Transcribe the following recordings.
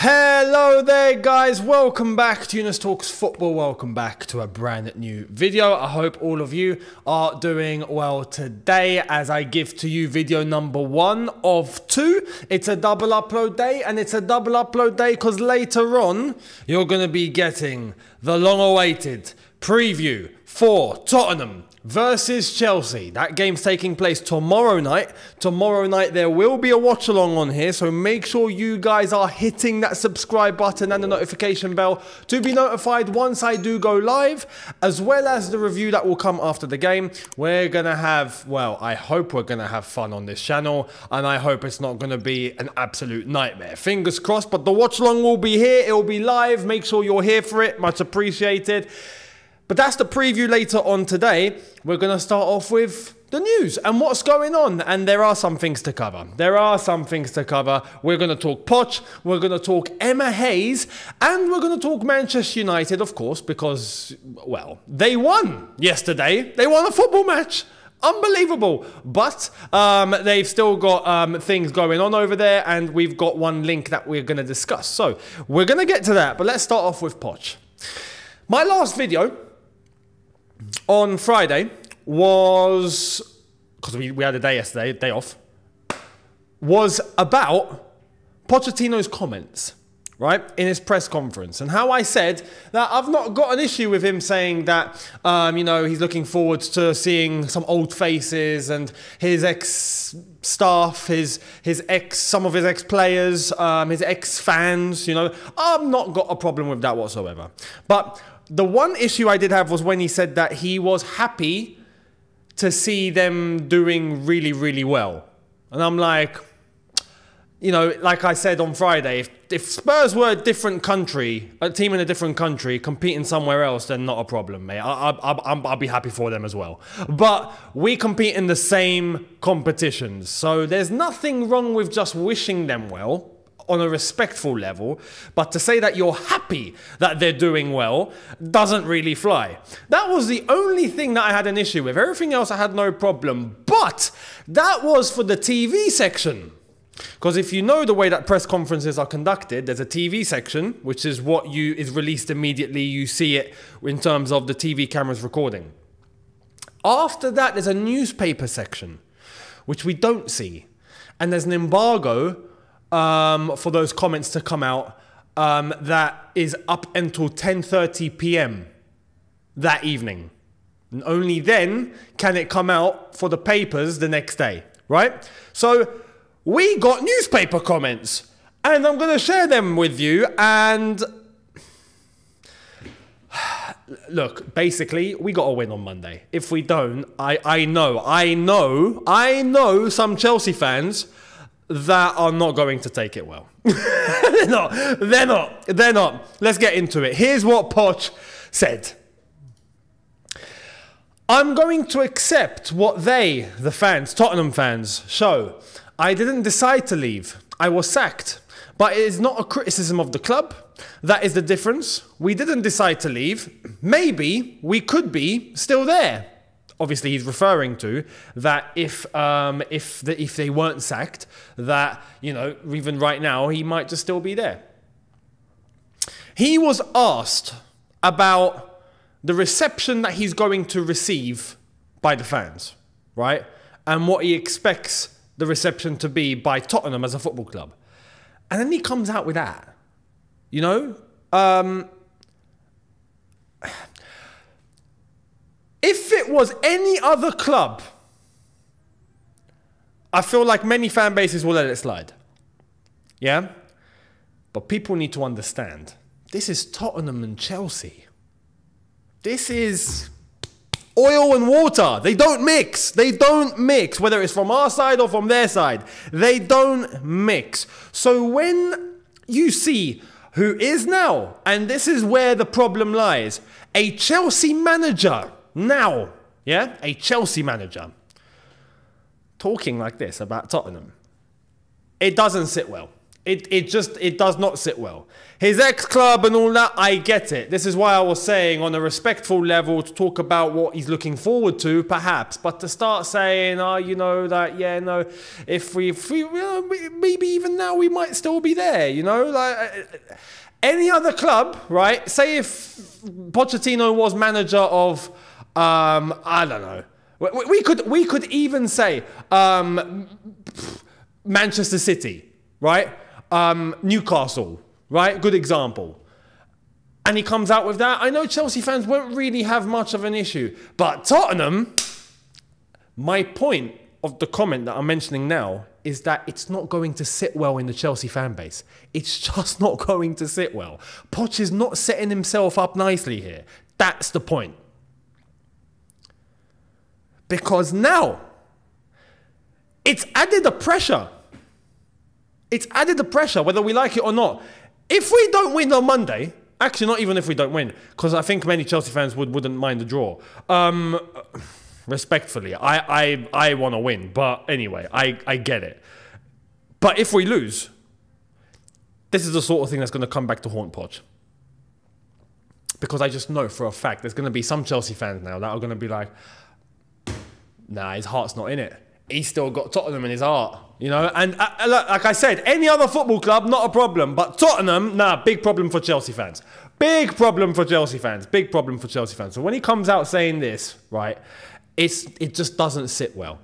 Hello there guys, welcome back to Younes Talks Football, welcome back to a brand new video. I hope all of you are doing well today as I give to you video number 1 of 2. It's a double upload day, and it's a double upload day because later on you're going to be getting the long awaited preview for Tottenham versus Chelsea. That game's taking place tomorrow night. Tomorrow night there will be a watch along on here, so make sure you guys are hitting that subscribe button and the notification bell to be notified once I do go live, as well as the review that will come after the game. We're gonna have, well, I hope we're gonna have fun on this channel, and I hope it's not gonna be an absolute nightmare. Fingers crossed, but the watch along will be here, it will be live. Make sure you're here for it, much appreciated. But that's the preview later on today. We're going to start off with the news and what's going on. And there are some things to cover. There are some things to cover. We're going to talk Poch, we're going to talk Emma Hayes, and we're going to talk Manchester United, of course, because, well, they won yesterday. They won a football match. Unbelievable. But they've still got things going on over there, and we've got one link that we're going to discuss. So we're going to get to that, but let's start off with Poch. My last video on Friday was, because we had a day yesterday, day off, was about Pochettino's comments, right, in his press conference, and how I said that I've not got an issue with him saying that, you know, he's looking forward to seeing some old faces and his ex-staff, some of his ex-players, his ex-fans, you know. I've not got a problem with that whatsoever. But the one issue I did have was when he said that he was happy to see them doing really, really well. And I'm like, you know, like I said on Friday, if Spurs were a different country, a team in a different country, competing somewhere else, then not a problem, mate. I'll be happy for them as well. But we compete in the same competitions. So there's nothing wrong with just wishing them well on a respectful level, but to say that you're happy that they're doing well doesn't really fly. That was the only thing that I had an issue with. Everything else I had no problem, but that was for the TV section. Because if you know the way that press conferences are conducted, there's a TV section, which is what is released immediately. You see it in terms of the TV cameras recording. After that, there's a newspaper section, which we don't see. And there's an embargo for those comments to come out that is up until 10:30 p.m. that evening. And only then can it come out for the papers the next day, right? So we got newspaper comments, and I'm going to share them with you. And look, basically, we got to win on Monday. If we don't, I know some Chelsea fans that are not going to take it well. They're not. Let's get into it. Here's what Poch said. I'm going to accept what they, the fans, Tottenham fans, show. I didn't decide to leave. I was sacked. But it is not a criticism of the club. That is the difference. We didn't decide to leave. Maybe we could be still there. Obviously, he's referring to that if they weren't sacked, that, you know, even right now, he might just still be there. He was asked about the reception that he's going to receive by the fans, right? And what he expects the reception to be by Tottenham as a football club. And then he comes out with that, you know? If it was any other club, I feel like many fan bases will let it slide. Yeah? But people need to understand, this is Tottenham and Chelsea. This is oil and water. They don't mix. They don't mix, whether it's from our side or from their side. They don't mix. So when you see who is now, and this is where the problem lies, a Chelsea manager now, yeah, a Chelsea manager talking like this about Tottenham, it doesn't sit well. It does not sit well. His ex-club and all that, I get it. This is why I was saying on a respectful level to talk about what he's looking forward to, perhaps. But to start saying, you know, that, yeah, no, if we maybe even now we might still be there, you know? Like, any other club, right? Say if Pochettino was manager of, I don't know. We could even say Manchester City, right? Newcastle, right? Good example. And he comes out with that. I know Chelsea fans won't really have much of an issue. But Tottenham, my point of the comment that I'm mentioning now is that it's not going to sit well in the Chelsea fan base. It's just not going to sit well. Poch is not setting himself up nicely here. That's the point. Because now, it's added a pressure. It's added the pressure, whether we like it or not. If we don't win on Monday, actually not even if we don't win, because I think many Chelsea fans wouldn't mind the draw. Respectfully, I want to win, but anyway, I get it. But if we lose, this is the sort of thing that's going to come back to haunt Poch. Because I just know for a fact there's going to be some Chelsea fans now that are going to be like, nah, his heart's not in it. He's still got Tottenham in his heart, you know? And like I said, any other football club, not a problem. But Tottenham, nah, big problem for Chelsea fans. Big problem for Chelsea fans. Big problem for Chelsea fans. So when he comes out saying this, right, it just doesn't sit well.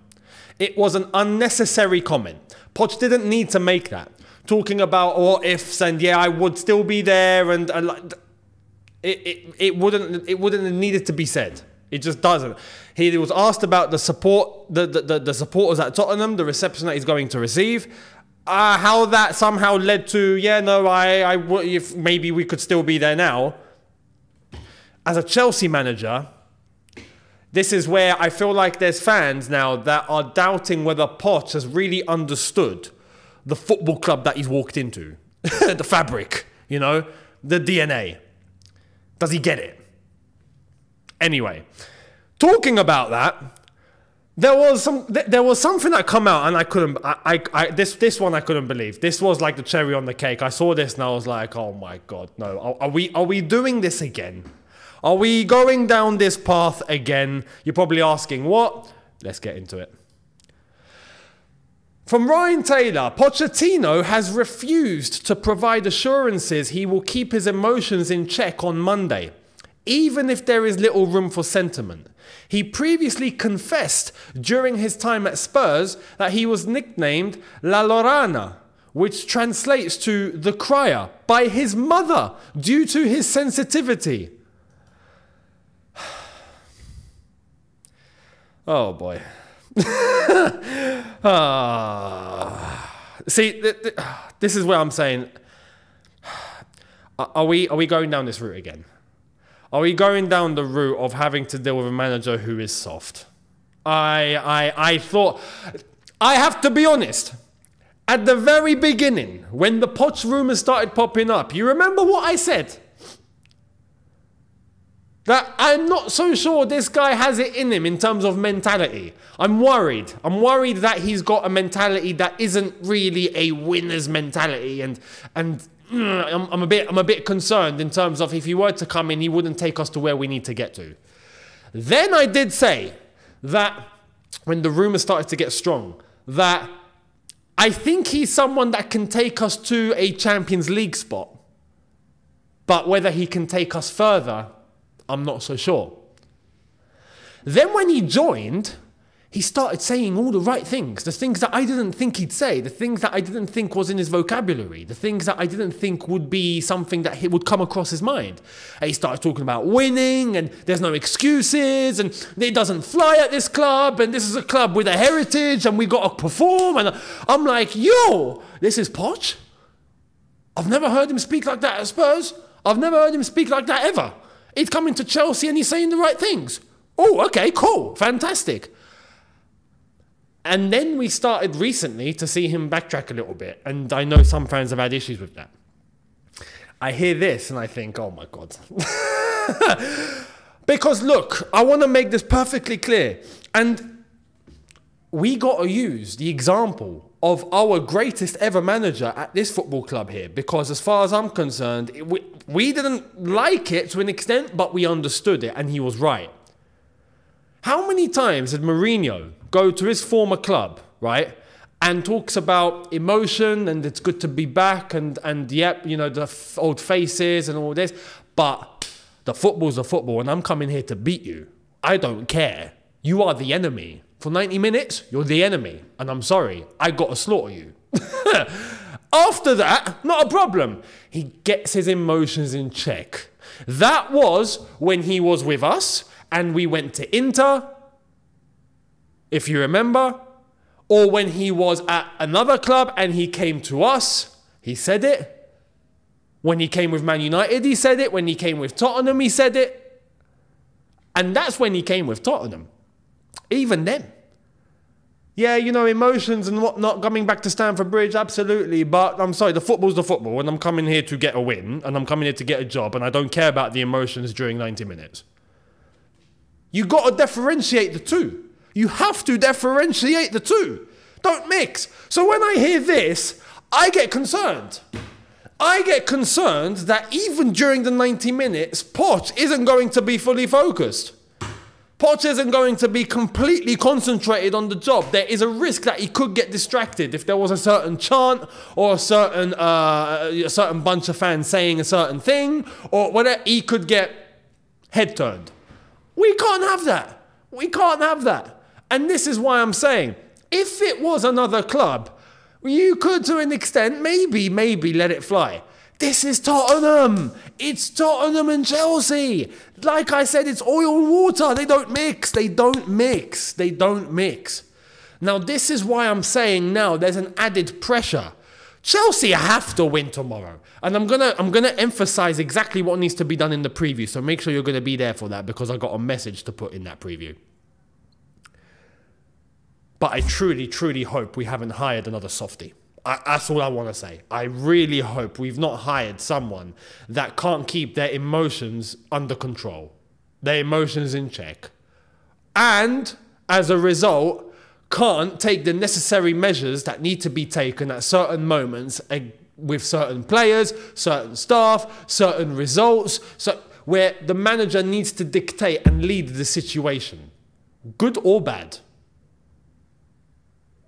It was an unnecessary comment. Poch didn't need to make that. Talking about what ifs and yeah, I would still be there and it wouldn't have needed to be said. It just doesn't. He was asked about the support, the supporters at Tottenham, the reception that he's going to receive. How that somehow led to, yeah, no, if maybe we could still be there now. As a Chelsea manager, this is where I feel like there's fans now that are doubting whether Poch has really understood the football club that he's walked into. The fabric, you know, the DNA. Does he get it? Anyway, talking about that, there was something that come out and I couldn't. This one I couldn't believe. This was like the cherry on the cake. I saw this and I was like, oh my god, no! Are we doing this again? Are we going down this path again? You're probably asking what? Let's get into it. From Ryan Taylor, Pochettino has refused to provide assurances he will keep his emotions in check on Monday, even if there is little room for sentiment. He previously confessed during his time at Spurs that he was nicknamed La Lorana, which translates to the crier, by his mother due to his sensitivity. Oh boy. See, this is where I'm saying, are we going down this route again? Are we going down the route of having to deal with a manager who is soft? I thought, I have to be honest, at the very beginning, when the Poch rumours started popping up, you remember what I said? That I'm not so sure this guy has it in him in terms of mentality. I'm worried. I'm worried that he's got a mentality that isn't really a winner's mentality, and I'm a bit concerned in terms of if he were to come in, he wouldn't take us to where we need to get to. Then I did say that when the rumours started to get strong, that I think he's someone that can take us to a Champions League spot, but whether he can take us further, I'm not so sure. Then when he joined, he started saying all the right things. The things that I didn't think he'd say. The things that I didn't think was in his vocabulary. The things that I didn't think would be something that would come across his mind. And he started talking about winning and there's no excuses and it doesn't fly at this club and this is a club with a heritage and we got to perform. And I'm like, yo, this is Poch? I've never heard him speak like that at Spurs. I've never heard him speak like that ever. He's coming to Chelsea and he's saying the right things. Oh, okay, cool, fantastic. And then we started recently to see him backtrack a little bit. And I know some fans have had issues with that. I hear this and I think, oh my God. Because look, I want to make this perfectly clear. And we got to use the example of our greatest ever manager at this football club here, because as far as I'm concerned, we didn't like it to an extent, but we understood it, and he was right. How many times did Mourinho go to his former club, right, and talks about emotion and it's good to be back and yep, you know, the old faces and all this, but the football's the football and I'm coming here to beat you. I don't care. You are the enemy. For 90 minutes, you're the enemy. And I'm sorry, I got to slaughter you. After that, not a problem. He gets his emotions in check. That was when he was with us and we went to Inter, if you remember, or when he was at another club and he came to us, he said it. When he came with Man United, he said it. When he came with Tottenham, he said it. And that's when he came with Tottenham. Even then. Yeah, you know, emotions and whatnot, coming back to Stamford Bridge, absolutely. But I'm sorry, the football's the football, and I'm coming here to get a win, and I'm coming here to get a job, and I don't care about the emotions during 90 minutes. You got to differentiate the two. You have to differentiate the two. Don't mix. So when I hear this, I get concerned. I get concerned that even during the 90 minutes, Poch isn't going to be fully focused. Poch isn't going to be completely concentrated on the job. There is a risk that he could get distracted if there was a certain chant or a certain bunch of fans saying a certain thing or whatever. He could get head turned. We can't have that. We can't have that. And this is why I'm saying, if it was another club, you could, to an extent, maybe let it fly. This is Tottenham. It's Tottenham and Chelsea. Like I said, it's oil and water. They don't mix. They don't mix. They don't mix. Now, this is why I'm saying now there's an added pressure. Chelsea have to win tomorrow. And I'm gonna emphasize exactly what needs to be done in the preview. So make sure you're gonna be there for that, because I got a message to put in that preview. But I truly, truly hope we haven't hired another softie. That's all I want to say. I really hope we've not hired someone that can't keep their emotions under control, their emotions in check, and as a result, can't take the necessary measures that need to be taken at certain moments with certain players, certain staff, certain results, so where the manager needs to dictate and lead the situation, good or bad.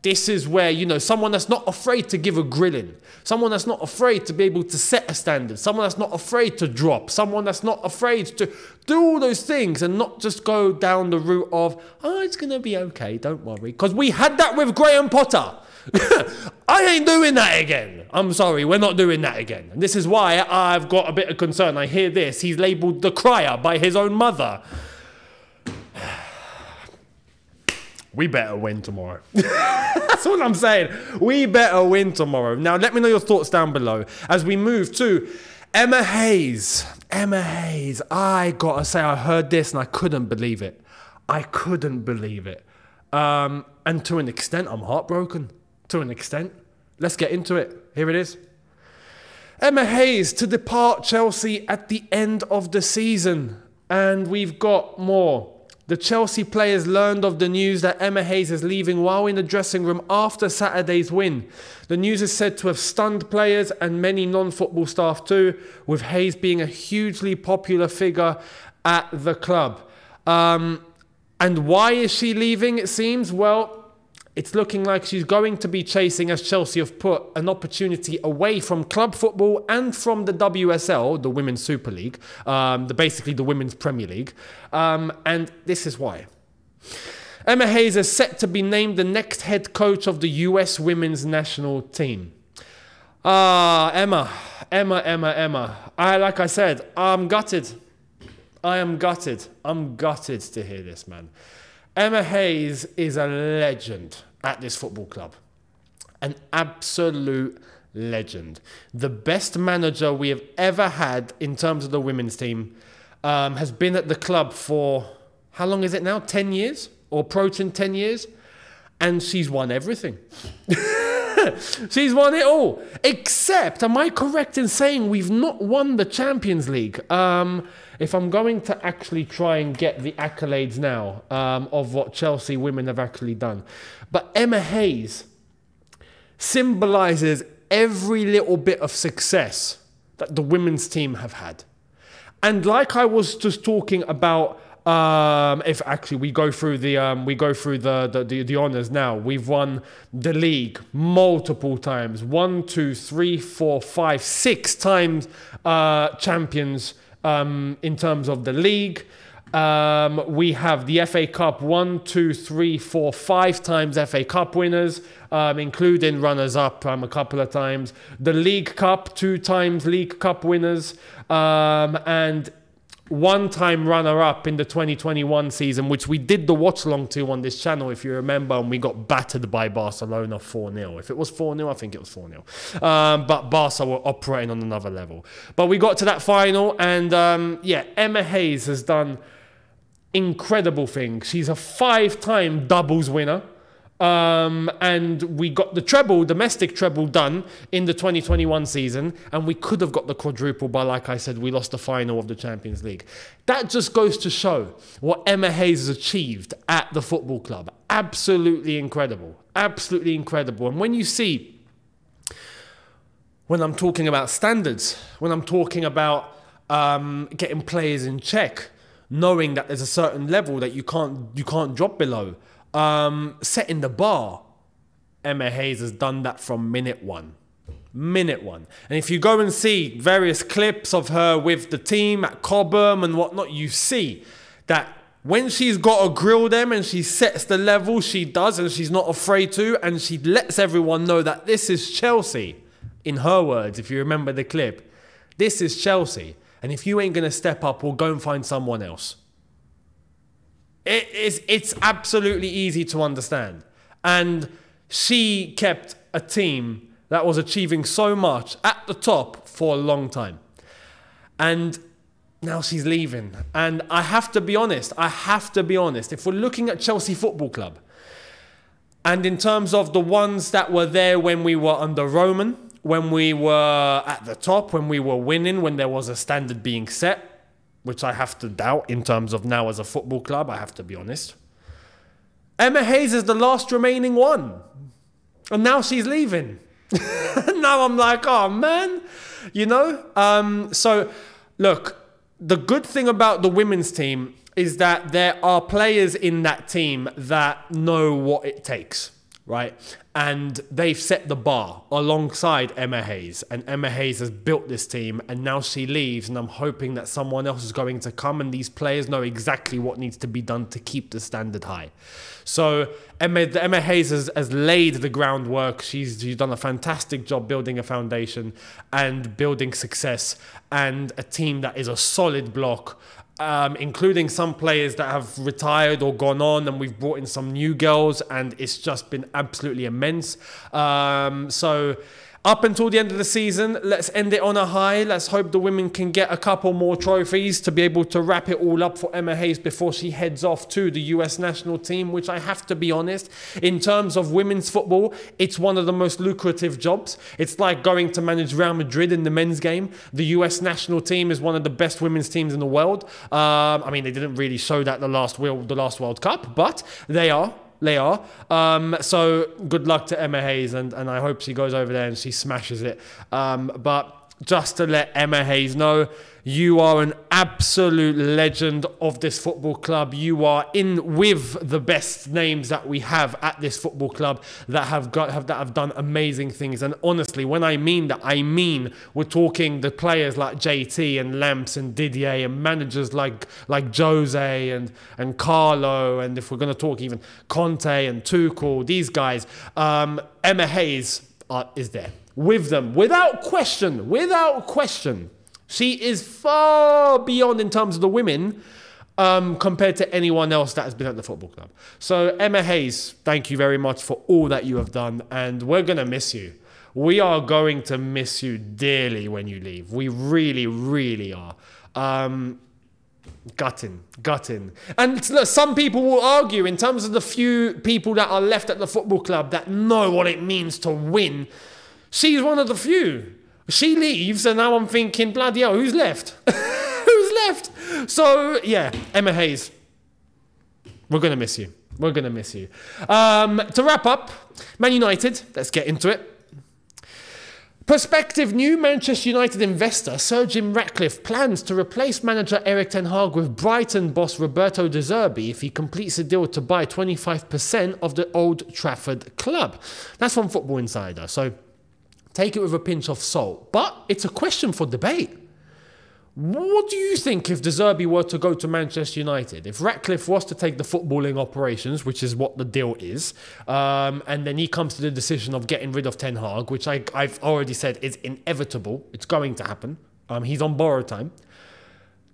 This is where, you know, someone that's not afraid to give a grilling, someone that's not afraid to be able to set a standard, someone that's not afraid to drop, someone that's not afraid to do all those things and not just go down the route of, oh, it's going to be okay, don't worry. Because we had that with Graham Potter. I ain't doing that again. I'm sorry, we're not doing that again. And this is why I've got a bit of concern. I hear this. He's labelled the crier by his own mother. We better win tomorrow. That's what I'm saying. We better win tomorrow. Now, let me know your thoughts down below as we move to Emma Hayes. Emma Hayes. I gotta say, I heard this and I couldn't believe it. I couldn't believe it. And to an extent, I'm heartbroken. To an extent. Let's get into it. Here it is. Emma Hayes to depart Chelsea at the end of the season. And we've got more. The Chelsea players learned of the news that Emma Hayes is leaving while in the dressing room after Saturday's win. The news is said to have stunned players and many non-football staff too, with Hayes being a hugely popular figure at the club. And why is she leaving, it seems? Well, it's looking like she's going to be chasing, as Chelsea have put, an opportunity away from club football and from the WSL, the Women's Super League, basically the Women's Premier League. And this is why. Emma Hayes is set to be named the next head coach of the US Women's National Team. Emma. Like I said, I'm gutted. I am gutted. I'm gutted to hear this, man. Emma Hayes is a legend at this football club. An absolute legend. The best manager we have ever had in terms of the women's team has been at the club for, how long is it now? 10 years? Or approaching 10 years? And she's won everything. She's won it all. Except, am I correct in saying we've not won the Champions League? If I'm going to actually try and get the accolades now of what Chelsea women have actually done. But Emma Hayes, symbolises every little bit of success that the women's team have had. And like I was just talking about, if actually we go through the honours now, we've won the league multiple times. 1, 2, 3, 4, 5, 6 times champions in terms of the league. We have the FA Cup 1, 2, 3, 4, 5 times FA Cup winners, including runners-up a couple of times. The League Cup, 2 times League Cup winners, and 1 time runner-up in the 2021 season, which we did the watch-along to on this channel, if you remember, and we got battered by Barcelona 4-0. If it was 4-0, I think it was 4-0. But Barca were operating on another level. But we got to that final, and yeah, Emma Hayes has done incredible things. She's a 5-time doubles winner. And we got the treble, domestic treble, done in the 2021 season, and we could have got the quadruple, but like I said, we lost the final of the Champions League. That just goes to show what Emma Hayes has achieved at the football club. Absolutely incredible. Absolutely incredible. And when you see, when I'm talking about standards, when I'm talking about getting players in check, knowing that there's a certain level that you can't drop below, setting the bar, Emma Hayes has done that from minute one. Minute one. And if you go and see various clips of her with the team at Cobham and whatnot, you see that when she's got to grill them and she sets the level, she does, and she's not afraid to, and she lets everyone know that this is Chelsea. In her words, if you remember the clip, this is Chelsea. And if you ain't going to step up, we'll go and find someone else. It's absolutely easy to understand. And she kept a team that was achieving so much at the top for a long time. And now she's leaving. And I have to be honest, if we're looking at Chelsea Football Club, and in terms of the ones that were there when we were under Roman, when we were at the top, when we were winning, when there was a standard being set, which I have to doubt in terms of now as a football club, I have to be honest. Emma Hayes is the last remaining one. And now she's leaving. Now I'm like, oh man, you know? So look, the good thing about the women's team is that there are players in that team that know what it takes, right? And they've set the bar alongside Emma Hayes. And Emma Hayes has built this team, and now she leaves, and I'm hoping that someone else is going to come, and these players know exactly what needs to be done to keep the standard high. So Emma Hayes has laid the groundwork. She's done a fantastic job building a foundation and building success and a team that is a solid block. Including some players that have retired or gone on, and we've brought in some new girls, and it's just been absolutely immense. So up until the end of the season, let's end it on a high. Let's hope the women can get a couple more trophies to be able to wrap it all up for Emma Hayes before she heads off to the US national team, which I have to be honest, in terms of women's football, it's one of the most lucrative jobs. It's like going to manage Real Madrid in the men's game. The US national team is one of the best women's teams in the world. I mean, they didn't really show that the last World Cup, but they are. So good luck to Emma Hayes, and I hope she goes over there and she smashes it. But just to let Emma Hayes know, you are an absolute legend of this football club. You are in with the best names that we have at this football club that have done amazing things. And honestly, when I mean that, I mean we're talking the players like JT and Lamps and Didier, and managers like Jose and Carlo, and if we're going to talk even Conte and Tuchel, these guys, Emma Hayes is there with them without question. She is far beyond in terms of the women compared to anyone else that has been at the football club. So Emma Hayes, thank you very much for all that you have done, and we're going to miss you. We are going to miss you dearly when you leave. We really, really are. Gutting. And look, some people will argue in terms of the few people that are left at the football club that know what it means to win. She's one of the few. She leaves, and now I'm thinking, bloody hell, who's left? Who's left? So, yeah, Emma Hayes, we're going to miss you. We're going to miss you. To wrap up, Man United, let's get into it. Prospective new Manchester United investor Sir Jim Ratcliffe plans to replace manager Erik ten Hag with Brighton boss Roberto De Zerbi if he completes a deal to buy 25% of the Old Trafford club. That's from Football Insider, so take it with a pinch of salt. But it's a question for debate. What do you think if De Zerbi were to go to Manchester United? If Ratcliffe was to take the footballing operations, which is what the deal is, and then he comes to the decision of getting rid of Ten Hag, which I've already said is inevitable. It's going to happen. He's on borrowed time.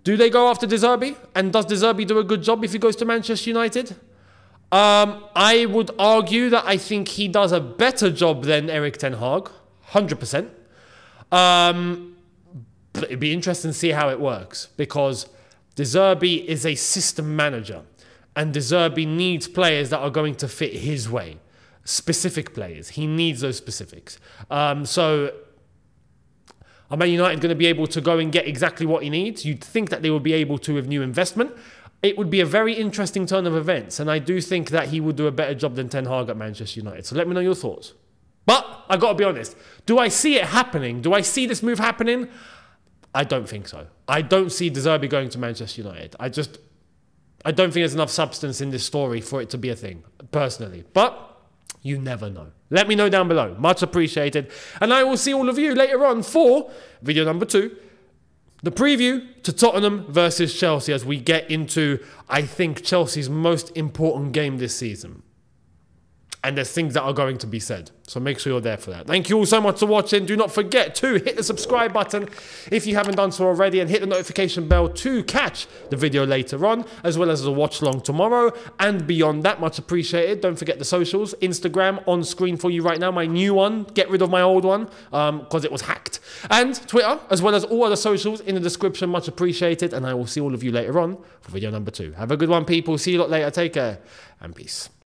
Do they go after De Zerbi? And does De Zerbi do a good job if he goes to Manchester United? I would argue that I think he does a better job than Erik ten Hag. 100%. But it'd be interesting to see how it works, because De Zerbi is a system manager and De Zerbi needs players that are going to fit his way. Specific players. He needs those specifics. So are Man United going to be able to go and get exactly what he needs? You'd think that they would be able to with new investment. It would be a very interesting turn of events, and I do think that he would do a better job than Ten Hag at Manchester United. So let me know your thoughts. But I got to be honest. Do I see it happening? Do I see this move happening? I don't think so. I don't see De Zerbi going to Manchester United. I don't think there's enough substance in this story for it to be a thing, personally. But you never know. Let me know down below. Much appreciated. And I will see all of you later on for video number 2. The preview to Tottenham versus Chelsea as we get into, I think, Chelsea's most important game this season. And there's things that are going to be said. So make sure you're there for that. Thank you all so much for watching. Do not forget to hit the subscribe button if you haven't done so already, and hit the notification bell to catch the video later on, as well as the watch along tomorrow and beyond that. Much appreciated. Don't forget the socials. Instagram on screen for you right now. My new one. Get rid of my old one because it was hacked. And Twitter, as well as all other socials in the description. Much appreciated. And I will see all of you later on for video number 2. Have a good one, people. See you lot later. Take care and peace.